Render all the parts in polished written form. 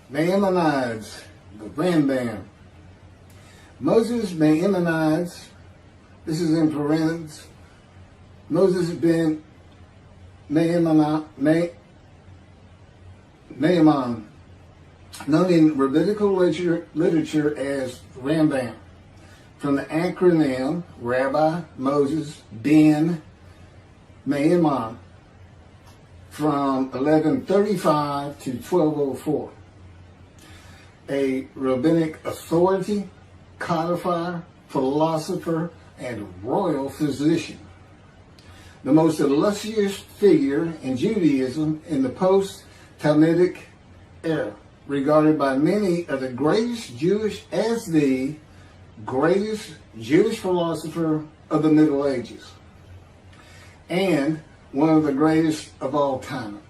Maimonides, the Rambam. Moses Maimonides, this is in parentheses, Moses Ben Maimon, known in rabbinical literature as Rambam, from the acronym Rabbi Moses Ben Maimon, from 1135 to 1204. A rabbinic authority, codifier, philosopher, and royal physician. The most illustrious figure in Judaism in the post-talmudic era, regarded by many of the greatest Jewish philosopher of the Middle Ages, and one of the greatest of all time.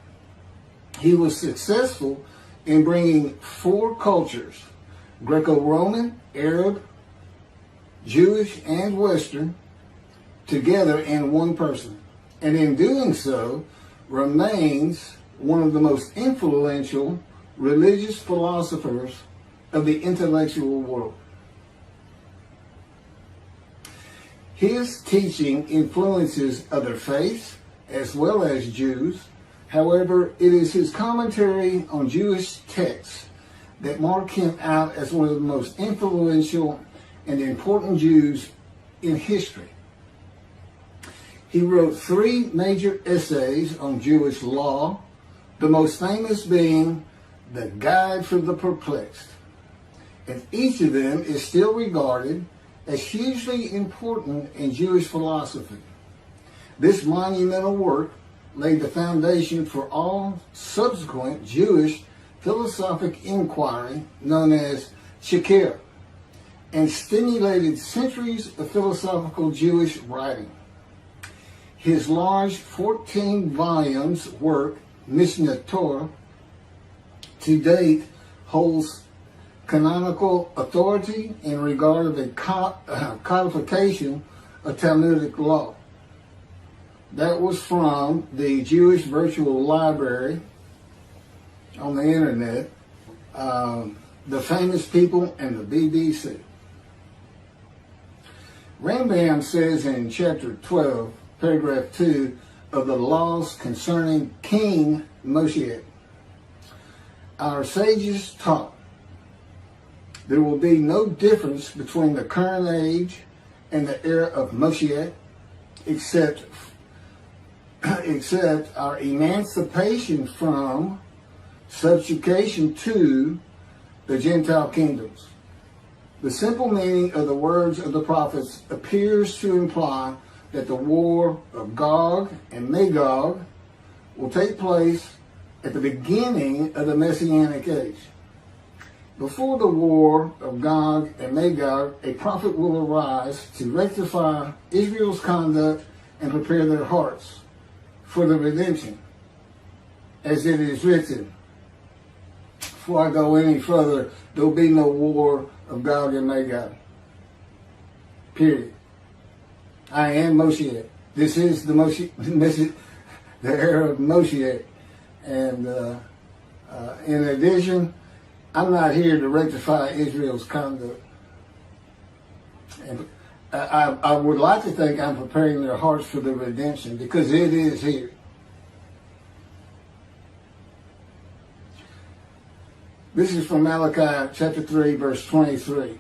He was successful in bringing four cultures, Greco-Roman, Arab, Jewish, and Western, together in one person, and in doing so remains one of the most influential religious philosophers of the intellectual world. His teaching influences other faiths as well as Jews. However, it is his commentary on Jewish texts that mark him out as one of the most influential and important Jews in history. He wrote 3 major essays on Jewish law, the most famous being The Guide for the Perplexed. And each of them is still regarded as hugely important in Jewish philosophy. This monumental work laid the foundation for all subsequent Jewish philosophic inquiry known as Chakirah, and stimulated centuries of philosophical Jewish writing. His large 14 volumes work, Mishneh Torah, to date holds canonical authority in regard of the codification of Talmudic law. That was from the Jewish Virtual Library on the internet, the famous people, and the BBC. Rambam says in chapter 12, paragraph 2 of the laws concerning King Moshiach, our sages taught there will be no difference between the current age and the era of Moshiach, except our emancipation from subjugation to the Gentile kingdoms. The simple meaning of the words of the prophets appears to imply that the war of Gog and Magog will take place at the beginning of the Messianic age. Before the war of Gog and Magog, a prophet will arise to rectify Israel's conduct and prepare their hearts for the redemption, as it is written. Before I go any further, there will be no war of Gog and Magog. Period. I am Moshiach. This is the the era of Moshiach. And in addition, I'm not here to rectify Israel's conduct. And I would like to think I'm preparing their hearts for the redemption, because it is here. This is from Malachi chapter 3, verse 23.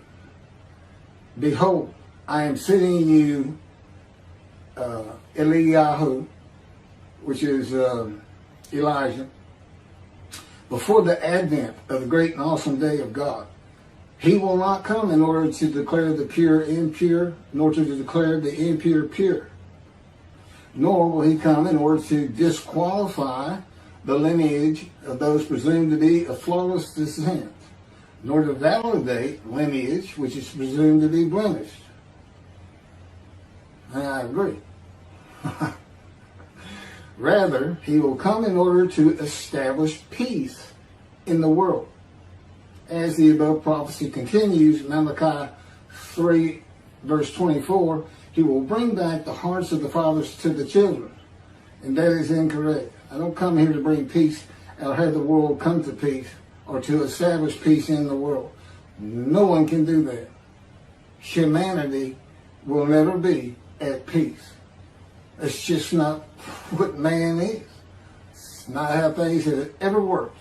Behold, I am sending you Eliyahu, which is Elijah, before the advent of the great and awesome day of God. He will not come in order to declare the pure impure, nor to declare the impure pure. Nor will he come in order to disqualify the lineage of those presumed to be of flawless descent, nor to validate lineage which is presumed to be blemished. And I agree. Rather, he will come in order to establish peace in the world. As the above prophecy continues, Malachi 3, verse 24, he will bring back the hearts of the fathers to the children. And that is incorrect. I don't come here to bring peace or have the world come to peace or to establish peace in the world. No one can do that. Humanity will never be at peace. It's just not what man is. It's not how things have ever worked.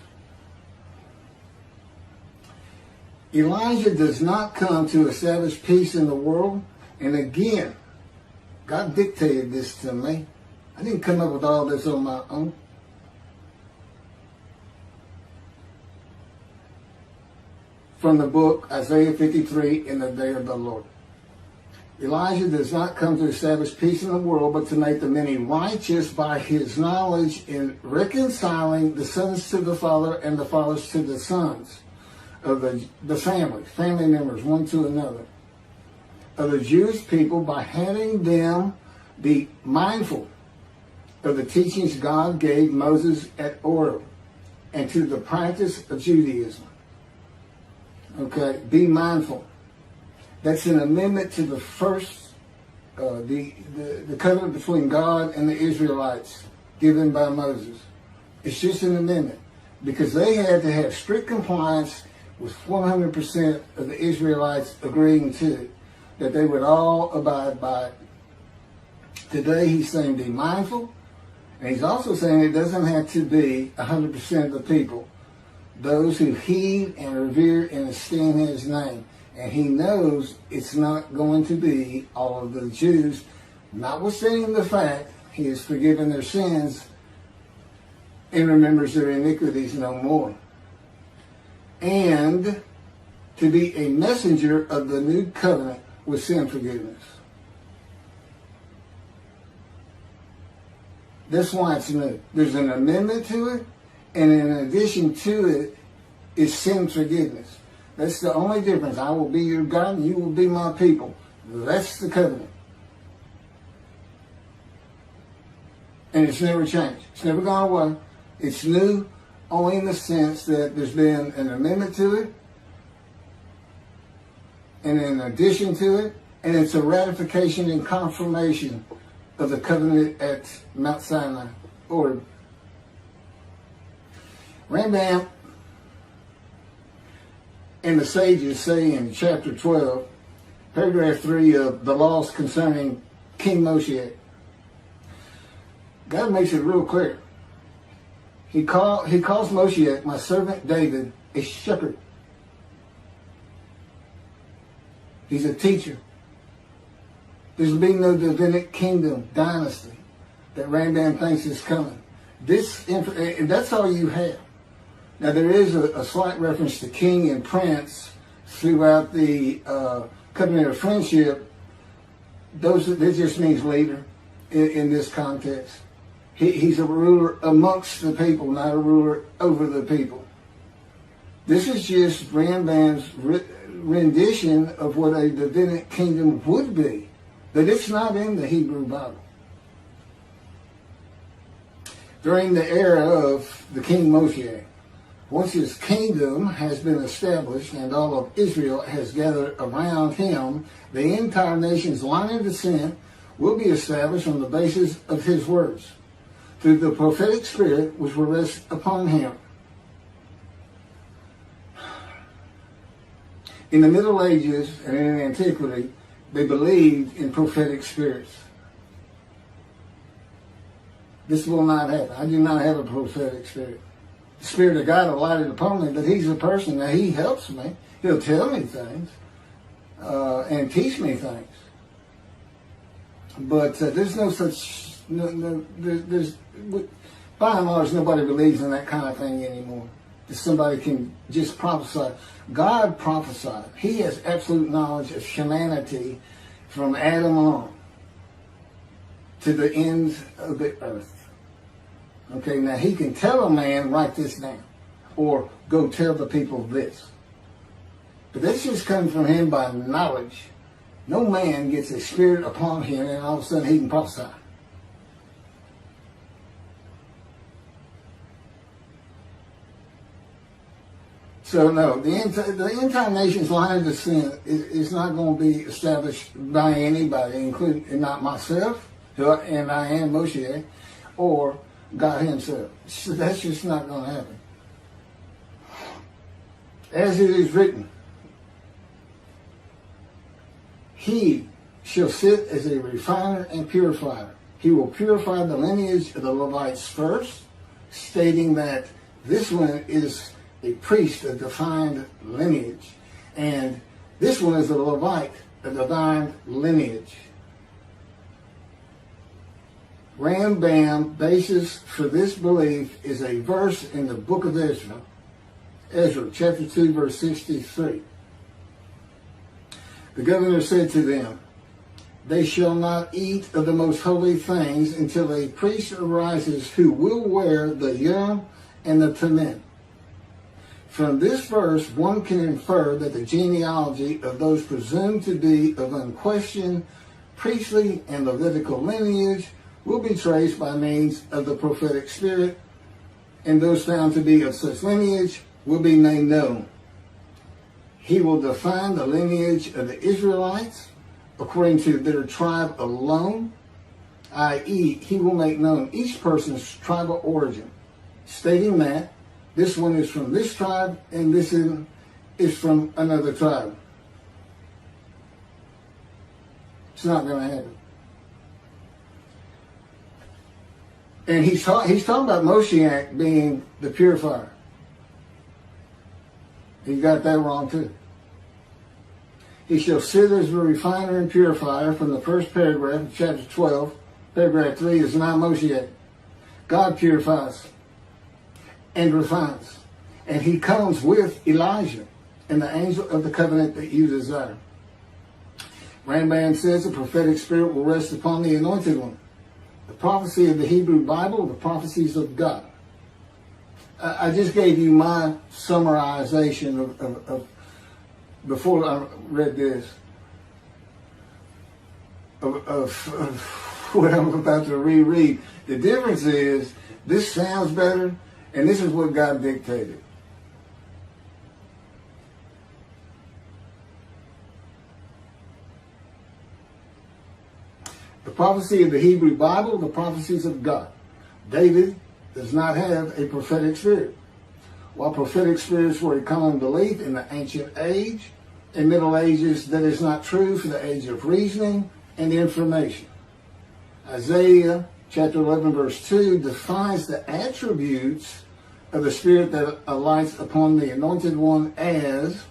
Elijah does not come to establish peace in the world. And again, God dictated this to me. I didn't come up with all this on my own. From the book Isaiah 53, In the Day of the Lord. Elijah does not come to establish peace in the world, but to make the many righteous by his knowledge in reconciling the sons to the Father and the fathers to the sons of the family members, one to another, of the Jewish people, by having them be mindful of the teachings God gave Moses at Oreb and to the practice of Judaism. Okay, be mindful. That's an amendment to the first, the covenant between God and the Israelites given by Moses. It's just an amendment because they had to have strict compliance with 100% of the Israelites agreeing to it, that they would all abide by it. Today he's saying be mindful, and he's also saying it doesn't have to be 100% of the people, those who heed and revere and esteem his name. And he knows it's not going to be all of the Jews, notwithstanding the fact he has forgiven their sins and remembers their iniquities no more. And to be a messenger of the new covenant with sin forgiveness. That's why it's new. There's an amendment to it, and in addition to it is sin forgiveness. That's the only difference. I will be your God and you will be my people. That's the covenant. And it's never changed. It's never gone away. It's new only in the sense that there's been an amendment to it, and in addition to it, and it's a ratification and confirmation of the covenant at Mount Sinai, or Rambam and the sages say in chapter 12, paragraph 3 of the laws concerning King Moshiach, God makes it real clear. He calls Moshiach, my servant David, a shepherd. He's a teacher. There's been no rabbinic kingdom dynasty that Rambam thinks is coming. And that's all you have. Now there is a slight reference to king and prince throughout the covenant of friendship. That just means leader in this context. He's a ruler amongst the people, not a ruler over the people. This is just Rambam's rendition of what a rabbinic kingdom would be, but it's not in the Hebrew Bible. During the era of the King Moshiach, once his kingdom has been established and all of Israel has gathered around him, the entire nation's line of descent will be established on the basis of his words, through the prophetic spirit which will rest upon him. In the Middle Ages and in antiquity, they believed in prophetic spirits. This will not happen. I do not have a prophetic spirit. The Spirit of God alighted upon me, but he's a person. Now, he helps me. He'll tell me things and teach me things. But there's no such, there's by and large, nobody believes in that kind of thing anymore. That somebody can just prophesy. God prophesied. He has absolute knowledge of humanity from Adam on to the ends of the earth. Okay, now he can tell a man, write this down, or go tell the people this. But this just comes from him by knowledge. No man gets a spirit upon him and all of a sudden he can prophesy. So no, the end time nation's line of descent is not going to be established by anybody, including and not myself, and I am Moshiach, or God Himself. So that's just not going to happen. As it is written, He shall sit as a refiner and purifier. He will purify the lineage of the Levites first, stating that this one is a priest of defined lineage, and this one is a Levite, a defined lineage. Rambam basis for this belief is a verse in the book of Ezra, chapter 2, verse 63. The governor said to them, they shall not eat of the most holy things until a priest arises who will wear the yum and the tamim. From this verse, one can infer that the genealogy of those presumed to be of unquestioned priestly and Levitical lineage will be traced by means of the prophetic spirit, and those found to be of such lineage will be made known. He will define the lineage of the Israelites according to their tribe alone, i.e., he will make known each person's tribal origin, stating that this one is from this tribe and this is from another tribe. It's not going to happen. And he's talking about Moshiach being the purifier. He got that wrong too. He shall sit as a refiner and purifier from the first paragraph of chapter 12. Paragraph 3 is not Moshiach. God purifies and refines. And he comes with Elijah and the angel of the covenant that you desire. Rambam says the prophetic spirit will rest upon the anointed one. The prophecy of the Hebrew Bible, the prophecies of God. I just gave you my summarization of before I read this, of what I'm about to reread. The difference is, this sounds better, and this is what God dictated. The prophecy of the Hebrew Bible, the prophecies of God. David does not have a prophetic spirit. While prophetic spirits were a common belief in the ancient age and Middle Ages, that is not true for the age of reasoning and information. Isaiah chapter 11 verse 2 defines the attributes of the spirit that alights upon the anointed one as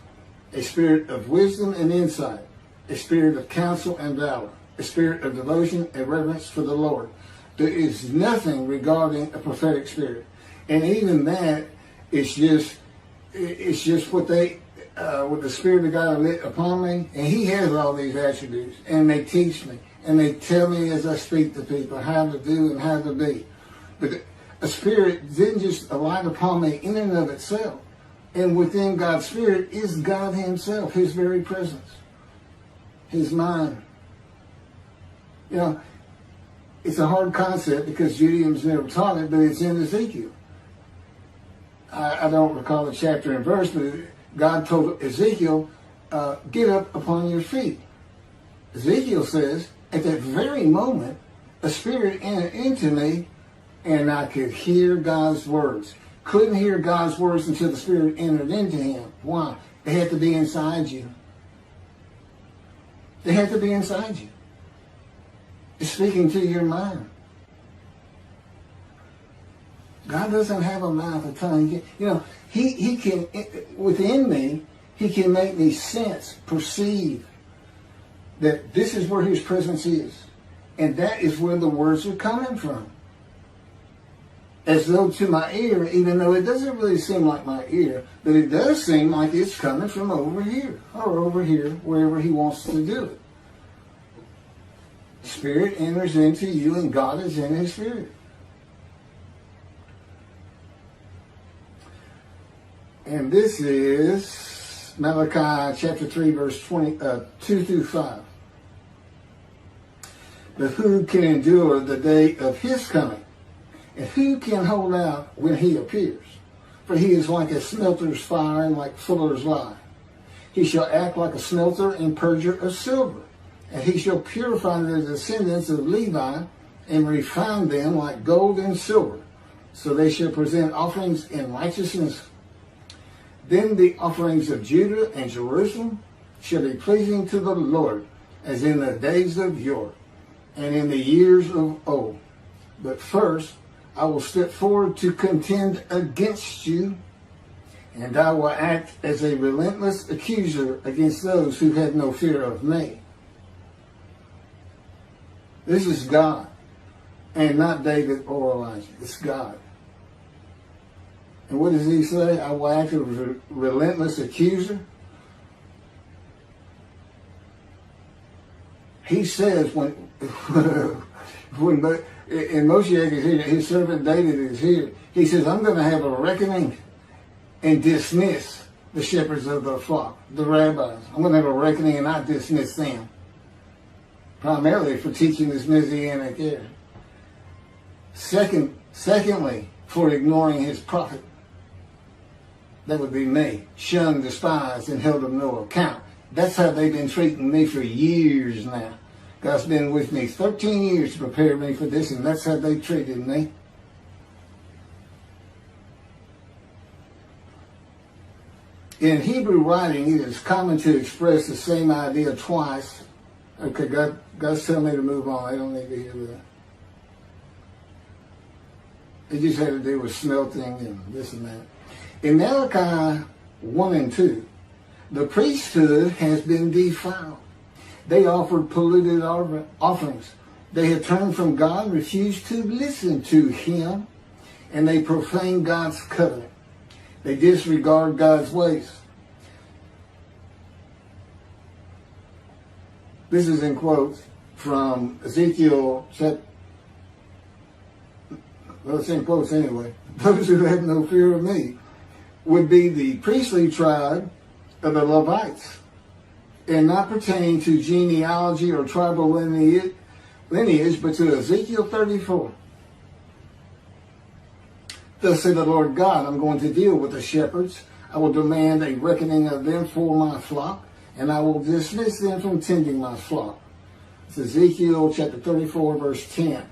a spirit of wisdom and insight, a spirit of counsel and valor, a spirit of devotion and reverence for the Lord. There is nothing regarding a prophetic spirit. And even that, it's just what the Spirit of God lit upon me, and He has all these attributes, and they teach me, and they tell me as I speak to people how to do and how to be. But a spirit didn't just alight upon me in and of itself. And within God's Spirit is God Himself, His very presence, His mind. You know, it's a hard concept because Judaism's never taught it, but it's in Ezekiel. I don't recall the chapter and verse, but God told Ezekiel, get up upon your feet. Ezekiel says, at that very moment, a spirit entered into me, and I could hear God's words. Couldn't hear God's words until the spirit entered into him. Why? They had to be inside you. They had to be inside you. It's speaking to your mind. God doesn't have a mouth, a tongue. You know, he can, within me, He can make me sense, perceive that this is where His presence is. And that is where the words are coming from. As though to my ear, even though it doesn't really seem like my ear, but it does seem like it's coming from over here, or over here, wherever He wants to do it. Spirit enters into you, and God is in His Spirit. And this is Malachi chapter 3, verse 2 through 5. But who can endure the day of His coming? And who can hold out when He appears? for he is like a smelter's fire and like fuller's lye. He shall act like a smelter and purger of silver, and he shall purify the descendants of Levi and refine them like gold and silver, so they shall present offerings in righteousness. Then the offerings of Judah and Jerusalem shall be pleasing to the Lord, as in the days of yore, and in the years of old. But first I will step forward to contend against you, and I will act as a relentless accuser against those who have no fear of me. This is God, and not David or Elijah. It's God. And what does he say? I will act as a relentless accuser. He says when Moshiach is here, his servant David is here, he says, I'm going to have a reckoning and dismiss the shepherds of the flock, the rabbis. I'm going to have a reckoning and not dismiss them, primarily for teaching this Messianic era. Secondly, for ignoring his prophet. That would be me, shunned, despised, and held of no account. That's how they've been treating me for years now. God's been with me 13 years to prepare me for this, and that's how they treated me. In Hebrew writing, it is common to express the same idea twice. Okay, God's telling me to move on. I don't need to hear that. It just had to do with smelting and this and that. In Malachi 1 and 2, the priesthood has been defiled. They offered polluted offerings. They had turned from God, refused to listen to him, and they profaned God's covenant. They disregard God's ways. This is in quotes from Ezekiel chapter. Well, it's in quotes anyway. Those who have no fear of me would be the priestly tribe of the Levites, and not pertaining to genealogy or tribal lineage, but to Ezekiel 34. Thus said the Lord God, I'm going to deal with the shepherds. I will demand a reckoning of them for my flock, and I will dismiss them from tending my flock. It's Ezekiel chapter 34, verse 10.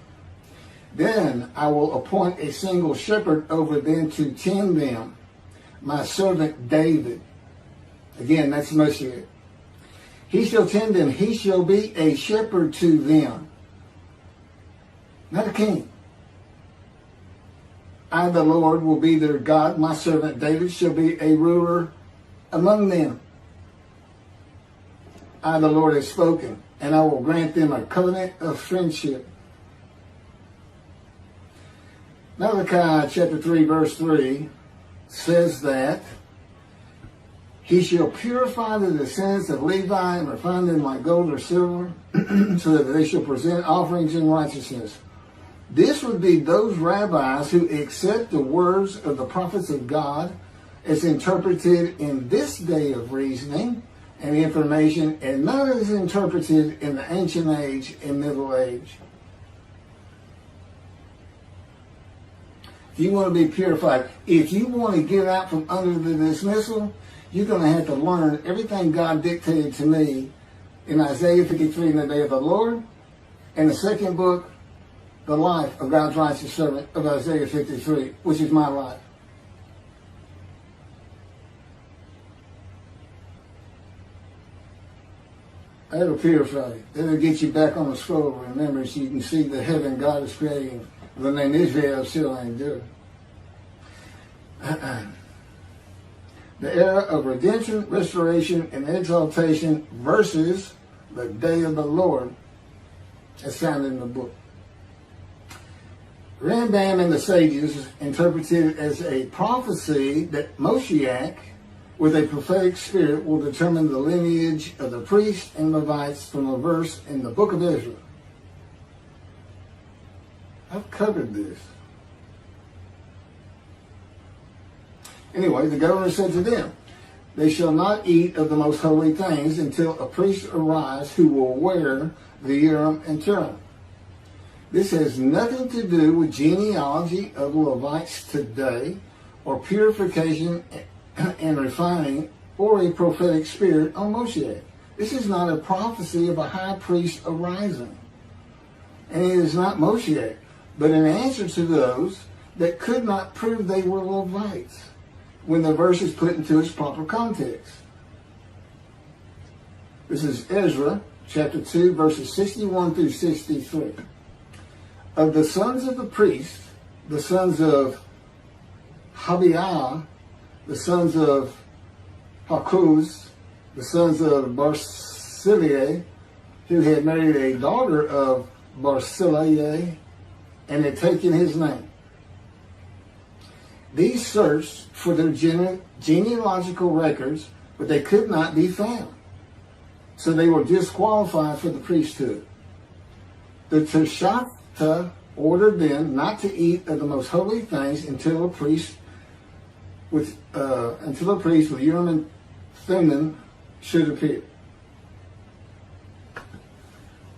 Then I will appoint a single shepherd over them to tend them, my servant David. Again, that's Moshiach. He shall tend them. He shall be a shepherd to them. Not a king. I, the Lord, will be their God. My servant David shall be a ruler among them. I, the Lord, have spoken, and I will grant them a covenant of friendship. Malachi chapter 3, verse 3 says that he shall purify the descendants of Levi and refine them like gold or silver, so that they shall present offerings in righteousness. This would be those rabbis who accept the words of the prophets of God as interpreted in this day of reasoning and information, and not as interpreted in the ancient age and middle age. If you want to be purified, if you want to get out from under the dismissal, you're going to have to learn everything God dictated to me in Isaiah 53 in the day of the Lord, and the second book, the life of God's righteous servant of Isaiah 53, which is my life. That'll purify you. That'll get you back on the scroll of remembrance so you can see the heaven God is creating. The name Israel still ain't good. The era of redemption, restoration, and exaltation versus the day of the Lord as found in the book. Rambam and the sages interpreted it as a prophecy that Moshiach, with a prophetic spirit, will determine the lineage of the priests and Levites from a verse in the book of Ezra. I've covered this. Anyway, the governor said to them, they shall not eat of the most holy things until a priest arise who will wear the Urim and Thummim. This has nothing to do with genealogy of Levites today or purification and refining, or a prophetic spirit on Moshiach. This is not a prophecy of a high priest arising. And it is not Moshiach, but an answer to those that could not prove they were Levites when the verse is put into its proper context. This is Ezra chapter 2, verses 61 through 63. Of the sons of the priest, the sons of Habiah, the sons of Hakuz, the sons of Barzillai, who had married a daughter of Barzillai and had taken his name. These searched for their genealogical records, but they could not be found. So they were disqualified for the priesthood. The Teshachta ordered them not to eat of the most holy things until a priest with Urim and Thummim should appear.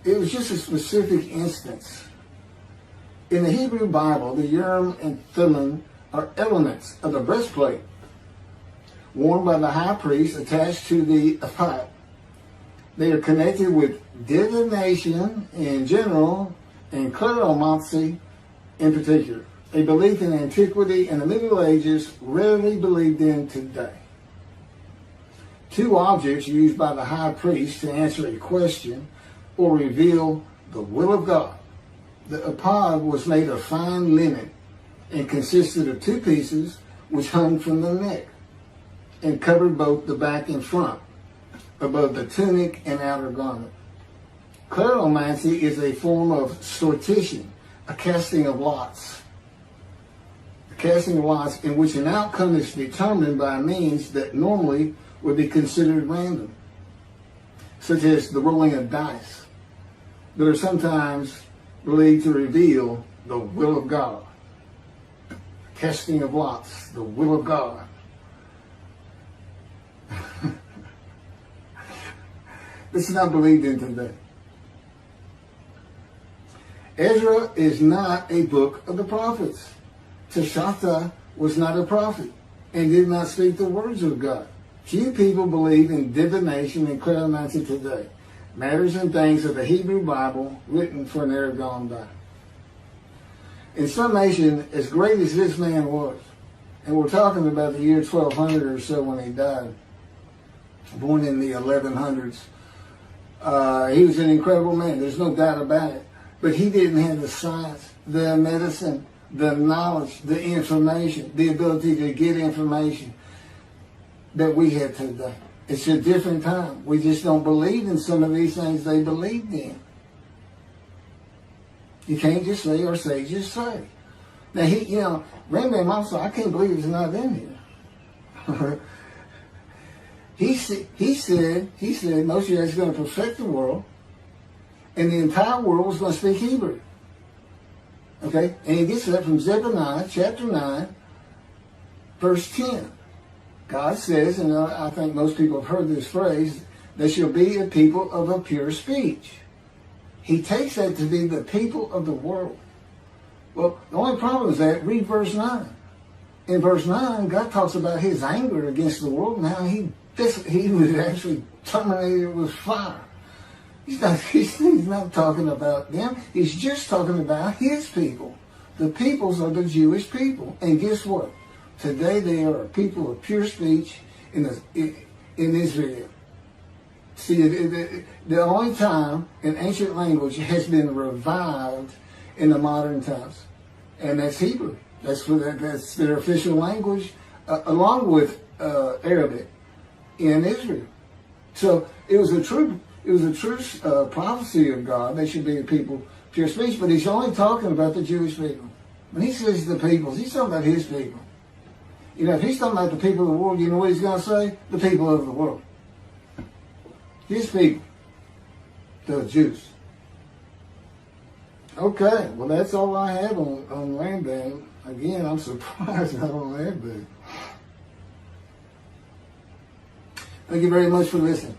It was just a specific instance. In the Hebrew Bible, the Urim and Thummim are elements of the breastplate worn by the high priest attached to the ephod. They are connected with divination in general and kleromancy in particular, a belief in antiquity and the Middle Ages rarely believed in today. Two objects used by the high priest to answer a question or reveal the will of God. The ephod was made of fine linen and consisted of two pieces which hung from the neck and covered both the back and front, above the tunic and outer garment. Kleromancy is a form of sortition, a casting of lots. A casting of lots in which an outcome is determined by means that normally would be considered random, such as the rolling of dice, that are sometimes believed to reveal the will of God. Casting of lots, the will of God. This is not believed in today. Ezra is not a book of the prophets. Teshachta was not a prophet and did not speak the words of God. Few people believe in divination and kleromancy today, matters and things of the Hebrew Bible written for an era gone by. In summation, as great as this man was, and we're talking about the year 1200 or so when he died, born in the 1100s, he was an incredible man. There's no doubt about it. But he didn't have the science, the medicine, the knowledge, the information, the ability to get information that we have today. It's a different time. We just don't believe in some of these things they believed in. You can't just say or say, just say. Now, Rambam also, I can't believe he's not in here. He said Moshiach is going to perfect the world, and the entire world was going to speak Hebrew. Okay? And he gets that from Zephaniah chapter 9, verse 10. God says, and I think most people have heard this phrase, they shall be a people of a pure speech. He takes that to be the people of the world. Well, the only problem is that, read verse 9. In verse 9, God talks about his anger against the world and how he was actually terminated with fire. He's not talking about them. He's just talking about his people. The peoples are the Jewish people. And guess what? Today they are a people of pure speech in Israel. See, the only time an ancient language has been revived in the modern times, and that's Hebrew. That's their official language, along with Arabic in Israel. So it was a true prophecy of God. They should be a people pure speech, but he's only talking about the Jewish people. When he says the peoples, he's talking about his people. If he's talking about the people of the world, you know what he's going to say? The people of the world. His people. The Jews. Okay, well that's all I have on Rambam. Again, I'm surprised I don't have that. Thank you very much for listening.